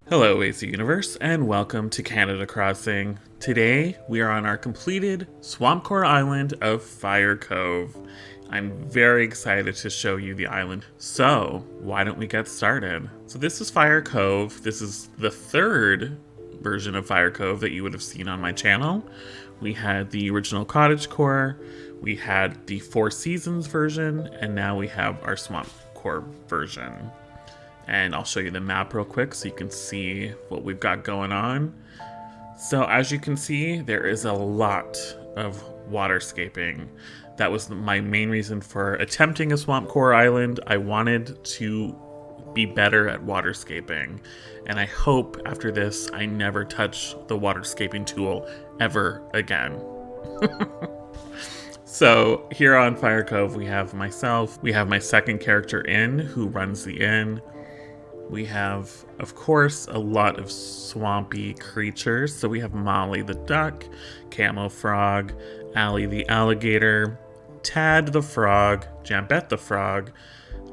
Hello, AC Universe, and welcome to Canada Crossing. Today, we are on our completed SwampCore island of Fire Cove. I'm very excited to show you the island. So, why don't we get started? So this is Fire Cove. This is the third version of Fire Cove that you would have seen on my channel. We had the original cottagecore, we had the Four Seasons version, and now we have our SwampCore version. And I'll show you the map real quick so you can see what we've got going on. So as you can see, there is a lot of waterscaping. That was my main reason for attempting a SwampCore island. I wanted to be better at waterscaping. And I hope after this, I never touch the waterscaping tool ever again. So here on Fire Cove, we have myself. We have my second character, Inn, who runs the inn. We have, of course, a lot of swampy creatures. So we have Molly the duck, Camo frog, Allie the alligator, Tad the frog, Jambette the frog,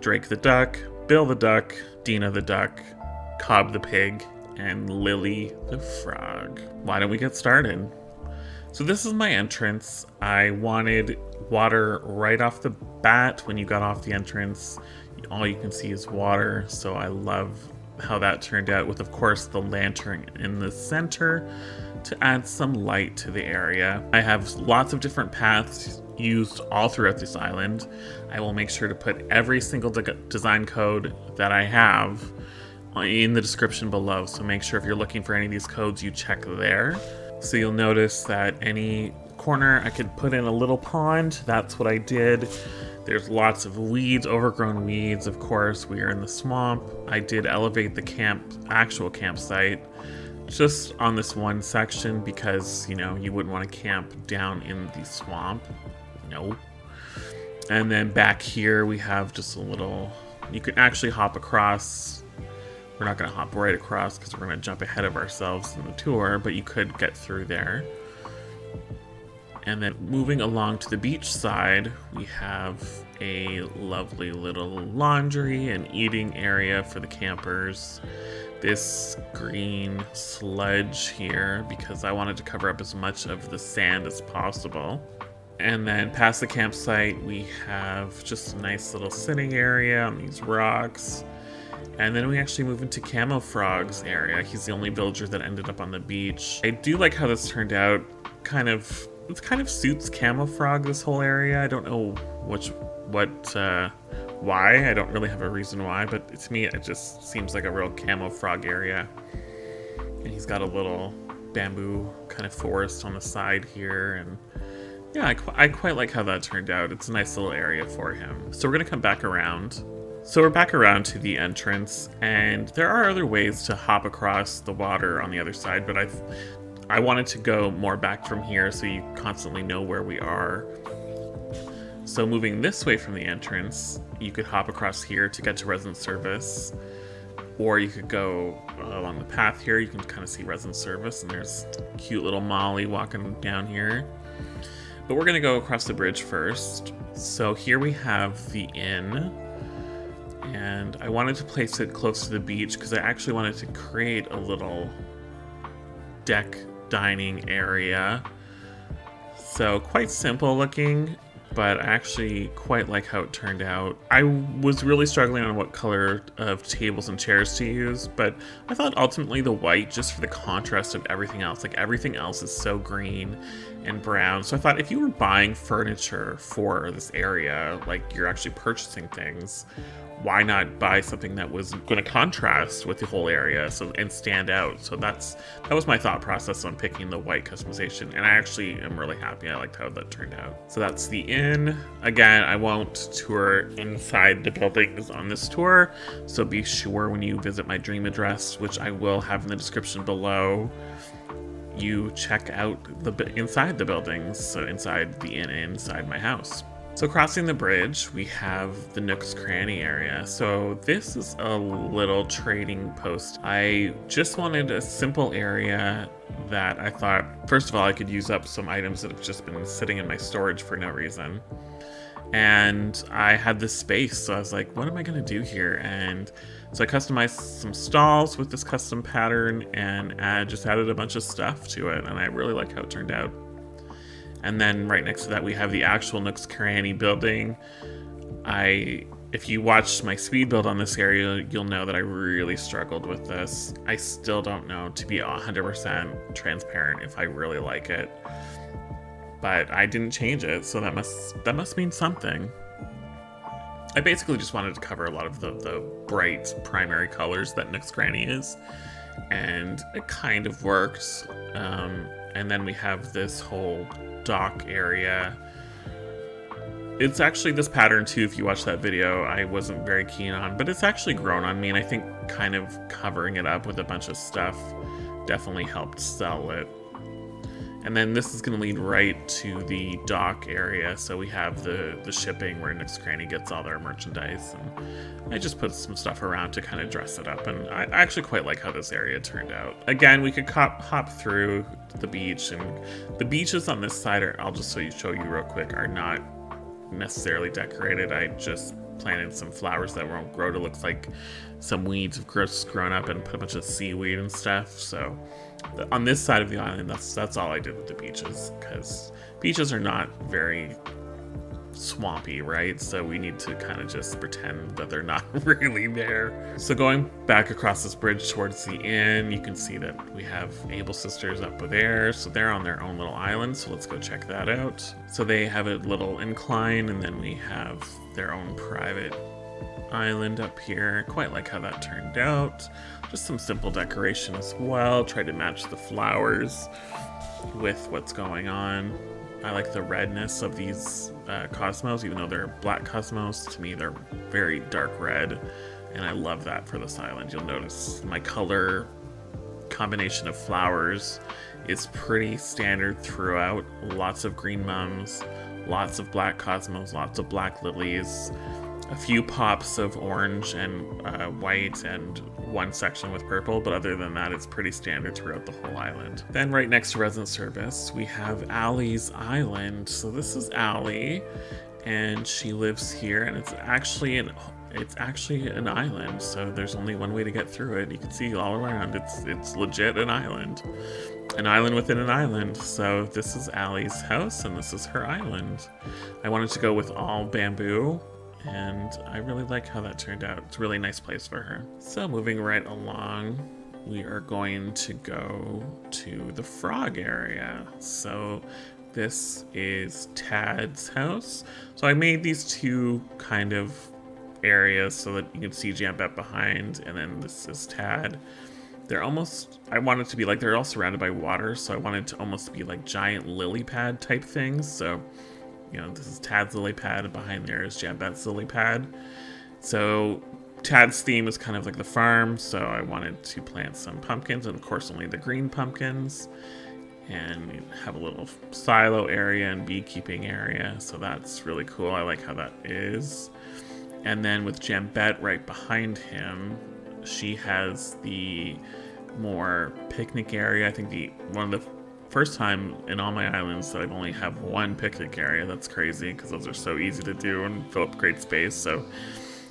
Drake the duck, Bill the duck, Dina the duck, Cobb the pig, and Lily the frog. Why don't we get started? So this is my entrance. I wanted water right off the bat. When you got off the entrance, all you can see is water. So I love how that turned out with, of course, the lantern in the center to add some light to the area. I have lots of different paths used all throughout this island. I will make sure to put every single design code that I have in the description below. So make sure if you're looking for any of these codes, you check there. So you'll notice that any corner I could put in a little pond. That's what I did. There's lots of weeds, overgrown weeds. Of course, we are in the swamp. I did elevate the actual campsite just on this one section because, you know, you wouldn't want to camp down in the swamp. No. And then back here we have just a little, you can actually hop across. We're not going to hop right across because we're going to jump ahead of ourselves in the tour, but you could get through there. And then moving along to the beach side, we have a lovely little laundry and eating area for the campers. This green sludge here because I wanted to cover up as much of the sand as possible. And then past the campsite, we have just a nice little sitting area on these rocks. And then we actually move into Camo Frog's area. He's the only villager that ended up on the beach. I do like how this turned out. It kind of suits Camo Frog, this whole area. I don't know why. I don't really have a reason why, but to me, it just seems like a real Camo Frog area. And he's got a little bamboo kind of forest on the side here. And yeah, I quite like how that turned out. It's a nice little area for him. So we're gonna come back around. So we're back around to the entrance, and there are other ways to hop across the water on the other side, but I wanted to go more back from here so you constantly know where we are. So moving this way from the entrance, you could hop across here to get to resident service, or you could go along the path here. You can kind of see resident service, and there's cute little Molly walking down here. But we're gonna go across the bridge first. So here we have the inn. And I wanted to place it close to the beach because I actually wanted to create a little deck dining area. So quite simple looking, but I actually quite like how it turned out. I was really struggling on what color of tables and chairs to use, but I thought ultimately the white, just for the contrast of everything else. Like everything else is so green and brown. So I thought if you were buying furniture for this area, like you're actually purchasing things, why not buy something that was going to contrast with the whole area and stand out? So that was my thought process on picking the white customization, and I actually am really happy. I liked how that turned out. So that's the inn. Again, I won't tour inside the buildings on this tour, so be sure when you visit my dream address, which I will have in the description below, you check out inside the buildings, so inside the inn, inside my house. So crossing the bridge, we have the Nooks cranny area. So this is a little trading post. I just wanted a simple area that I thought, first of all, I could use up some items that have just been sitting in my storage for no reason. And I had this space, so I was like, what am I gonna do here? And so I customized some stalls with this custom pattern and just added a bunch of stuff to it, and I really like how it turned out. And then right next to that we have the actual Nooks Cranny building. If you watched my speed build on this area, you'll know that I really struggled with this. I still don't know, to be 100% transparent, if I really like it. But I didn't change it, so that must mean something. I basically just wanted to cover a lot of the bright primary colors that Nooks Cranny is, and it kind of worked. And then we have this whole dock area. It's actually this pattern too, if you watch that video, I wasn't very keen on, but it's actually grown on me, and I think kind of covering it up with a bunch of stuff definitely helped sell it. And then this is going to lead right to the dock area, so we have the shipping where Nooks Cranny gets all their merchandise, and I just put some stuff around to kind of dress it up, and I actually quite like how this area turned out. Again, we could hop through the beach, and the beaches on this side I'll just show you real quick, are not necessarily decorated. I just planted some flowers that won't grow to look like some weeds have grown up, and put a bunch of seaweed and stuff. So on this side of the island, that's all I did with the beaches, because beaches are not very swampy, right? So we need to kind of just pretend that they're not really there. So going back across this bridge towards the inn, you can see that we have Able Sisters up there. So they're on their own little island, so let's go check that out. So they have a little incline, and then we have their own private island up here. Quite like how that turned out. Just some simple decoration as well. Tried to match the flowers with what's going on. I like the redness of these cosmos, even though they're black cosmos. To me, they're very dark red, and I love that for this island. You'll notice my color combination of flowers is pretty standard throughout. Lots of green mums, lots of black cosmos, lots of black lilies, a few pops of orange and white, and one section with purple, but other than that, it's pretty standard throughout the whole island. Then right next to Resident Service, we have Allie's Island. So this is Allie, and she lives here, and it's actually an island, so there's only one way to get through it. You can see all around, it's legit an island within an island. So this is Allie's house, and this is her island. I wanted to go with all bamboo, and I really like how that turned out. It's a really nice place for her. So moving right along, we are going to go to the frog area. So this is Tad's house. So I made these two kind of areas so that you can see Jambette behind, and then this is Tad. I want it to be like they're all surrounded by water, so I wanted to almost be like giant lily pad type things. So you know, this is Tad's lily pad, and behind there is Jambette's lily pad. So Tad's theme is kind of like the farm, so I wanted to plant some pumpkins, and of course only the green pumpkins, and have a little silo area and beekeeping area, so that's really cool. I like how that is. And then with Jambette right behind him, she has the more picnic area. I think one of the first time in all my islands that I've only have one picnic area. That's crazy, because those are so easy to do and fill up great space. So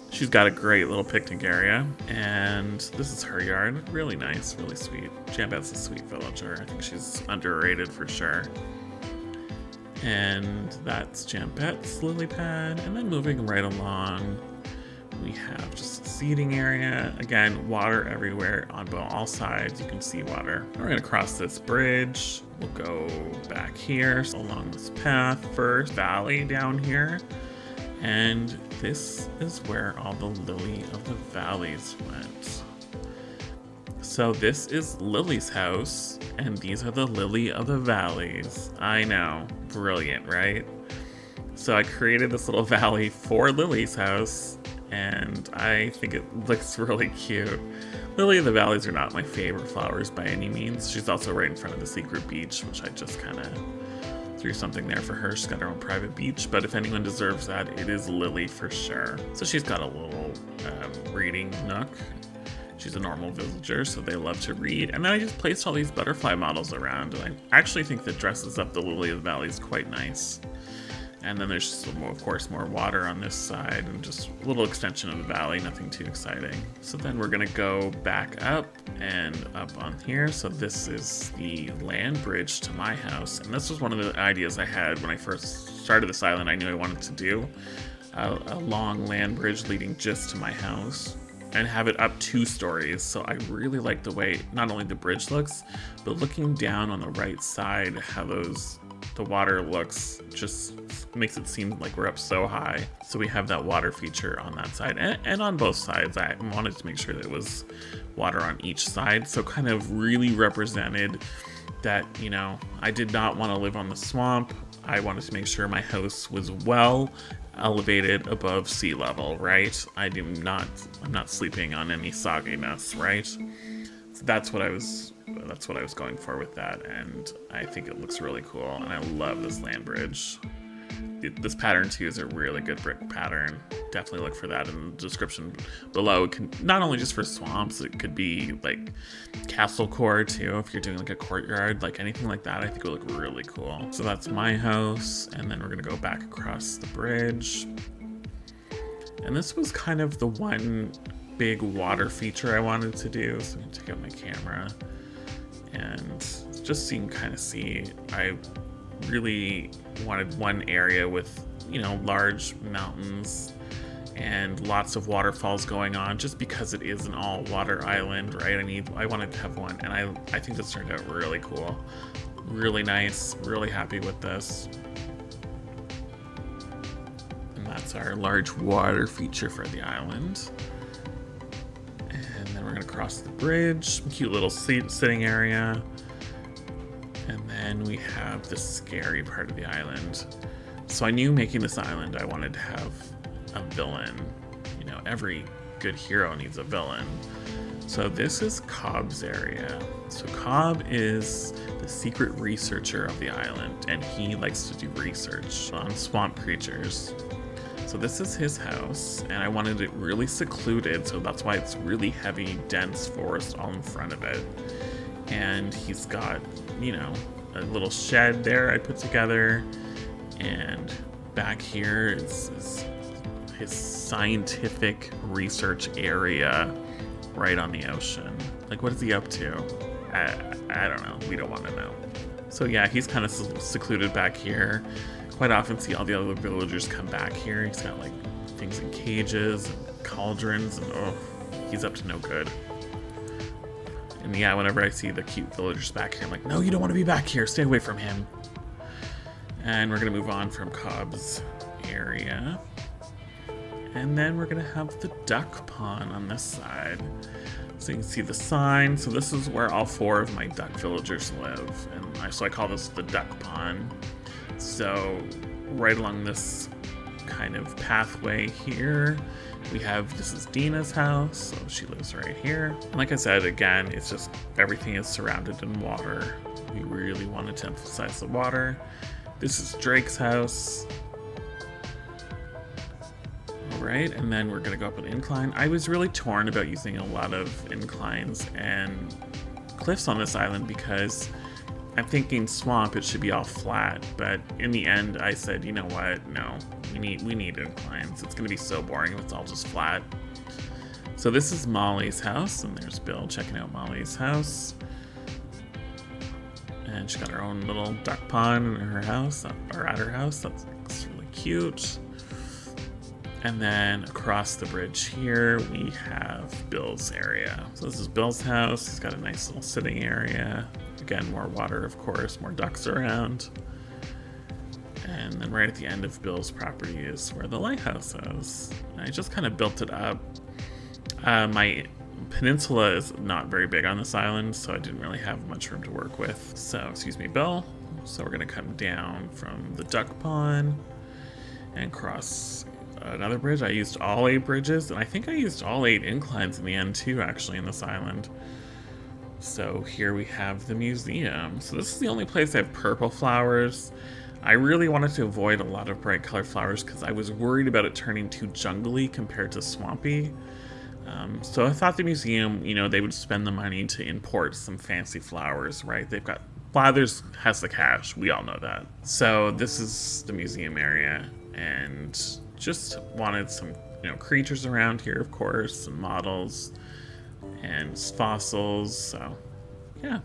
she's got a great little picnic area, and this is her yard. Really nice, really sweet. Jambette's a sweet villager. I think she's underrated for sure. And that's Jambette's lily pad. And then moving right along, we have just a seating area. Again, water everywhere on all sides. You can see water. We're gonna cross this bridge. We'll go back here along this path first, valley down here. And this is where all the Lily of the Valleys went. So this is Lily's house, and these are the Lily of the Valleys. I know, brilliant, right? So I created this little valley for Lily's house, and I think it looks really cute. Lily of the Valleys are not my favorite flowers by any means. She's also right in front of the secret beach, which I just kind of threw something there for her. She's got her own private beach, but if anyone deserves that, it is Lily for sure. So she's got a little reading nook. She's a normal villager, so they love to read. And then I just placed all these butterfly models around, and I actually think that dresses up the Lily of the Valleys quite nice. And then there's just, of course, more water on this side and just a little extension of the valley, nothing too exciting. So then we're gonna go back up and up on here. So this is the land bridge to my house. And this was one of the ideas I had when I first started this island. I knew I wanted to do a long land bridge leading just to my house and have it up 2 stories. So I really like the way not only the bridge looks, but looking down on the right side, how the water looks just makes it seem like we're up so high. So we have that water feature on that side and on both sides. I wanted to make sure that it was water on each side. So kind of really represented that, you know, I did not want to live on the swamp. I wanted to make sure my house was well elevated above sea level, right? I'm not sleeping on any sogginess, right? So that's what I was going for with that, and I think it looks really cool, and I love this land bridge. This pattern too is a really good brick pattern. Definitely look for that in the description below. It can, not only just for swamps, it could be like castle core too, if you're doing like a courtyard, like anything like that, I think it would look really cool. So that's my house, and then we're gonna go back across the bridge. And this was kind of the one big water feature I wanted to do, so I'm gonna take out my camera and just so you can kind of see. I really wanted one area with, you know, large mountains and lots of waterfalls going on, just because it is an all water island, right? I wanted to have one, and I think this turned out really cool, really nice, really happy with this. And that's our large water feature for the island. And then we're gonna cross the bridge, cute little sitting area. And then we have the scary part of the island. So I knew making this island, I wanted to have a villain. You know, every good hero needs a villain. So this is Cobb's area. So Cobb is the secret researcher of the island, and he likes to do research on swamp creatures. So this is his house, and I wanted it really secluded, so that's why it's really heavy, dense forest all in front of it. And he's got, you know, a little shed there I put together, and back here is his scientific research area right on the ocean. Like, what is he up to? I don't know. We don't want to know. So yeah, he's kind of secluded back here. Quite often see all the other villagers come back here. He's got like things in cages and cauldrons, and oh, he's up to no good. And yeah, whenever I see the cute villagers back here, I'm like, no, you don't want to be back here. Stay away from him. And we're going to move on from Cobb's area. And then we're going to have the duck pond on this side. So you can see the sign. So this is where all 4 of my duck villagers live. And so I call this the duck pond. So right along this kind of pathway here, we have, this is Dina's house, so she lives right here. And like I said, again, it's just everything is surrounded in water. We really wanted to emphasize the water. This is Drake's house. All right, and then we're gonna go up an incline. I was really torn about using a lot of inclines and cliffs on this island because I'm thinking swamp, it should be all flat, but in the end I said, you know what, no, we need inclines. It's gonna be so boring if it's all just flat. So this is Molly's house, and there's Bill checking out Molly's house. And she got her own little duck pond in her house, or at her house. That's really cute. And then across the bridge here, we have Bill's area. So this is Bill's house. He's got a nice little sitting area. Again, more water, of course, more ducks around. And then right at the end of Bill's property is where the lighthouse is. I just kind of built it up. My peninsula is not very big on this island, so I didn't really have much room to work with. So, excuse me, Bill. So we're gonna come down from the duck pond and cross another bridge. I used all 8 bridges, and I think I used all 8 inclines in the end too, actually, in this island. So here we have the museum. So this is the only place I have purple flowers. I really wanted to avoid a lot of bright colored flowers because I was worried about it turning too jungly compared to swampy. So I thought the museum, you know, they would spend the money to import some fancy flowers, right? They've got Blathers has the cash. We all know that. So this is the museum area, and just wanted some, you know, creatures around here, of course, some models and fossils. So yeah,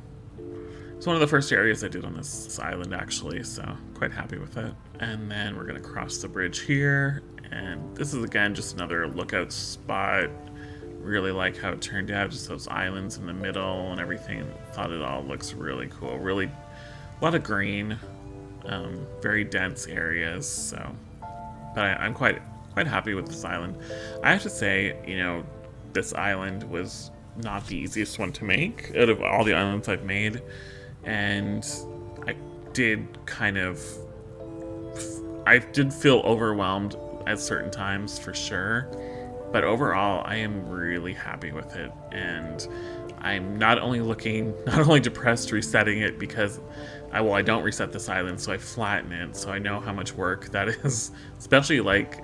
it's one of the first areas I did on this island, actually, so quite happy with it. And then we're gonna cross the bridge here, and this is again just another lookout spot. Really like how it turned out, just those islands in the middle and everything. Thought it all looks really cool. Really, a lot of green, very dense areas. So, but I'm quite happy with this island. I have to say, you know, this island was not the easiest one to make out of all the islands I've made, and I did feel overwhelmed at certain times for sure. But overall, I am really happy with it, and I'm not only depressed resetting it because I don't reset this island, so I flatten it, so I know how much work that is. Especially, like,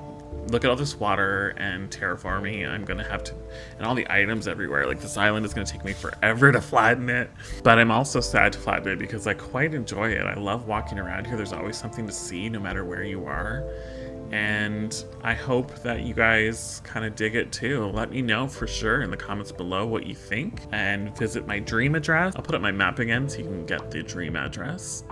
look at all this water and terraforming I'm gonna have to, and all the items everywhere. Like, this island is gonna take me forever to flatten it, but I'm also sad to flatten it because I quite enjoy it. I love walking around here. There's always something to see no matter where you are. And I hope that you guys kind of dig it too. Let me know for sure in the comments below what you think, and visit my dream address. I'll put up my map again so you can get the dream address.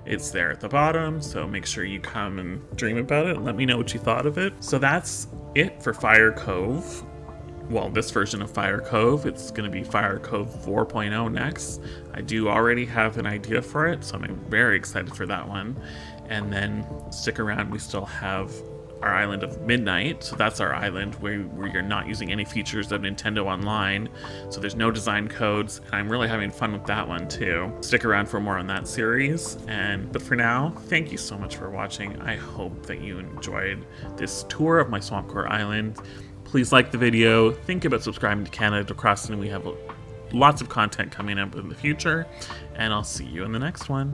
It's there at the bottom, so make sure you come and dream about it and let me know what you thought of it. So that's it for Fire Cove. Well, this version of Fire Cove. It's going to be Fire Cove 4.0 next. I do already have an idea for it, so I'm very excited for that one. And then stick around, we still have our island of Midnight. So that's our island where you're not using any features of Nintendo Online. So there's no design codes, and I'm really having fun with that one too. Stick around for more on that series. But for now, thank you so much for watching. I hope that you enjoyed this tour of my SwampCore island. Please like the video. Think about subscribing to Canada Crossing. We have lots of content coming up in the future, and I'll see you in the next one.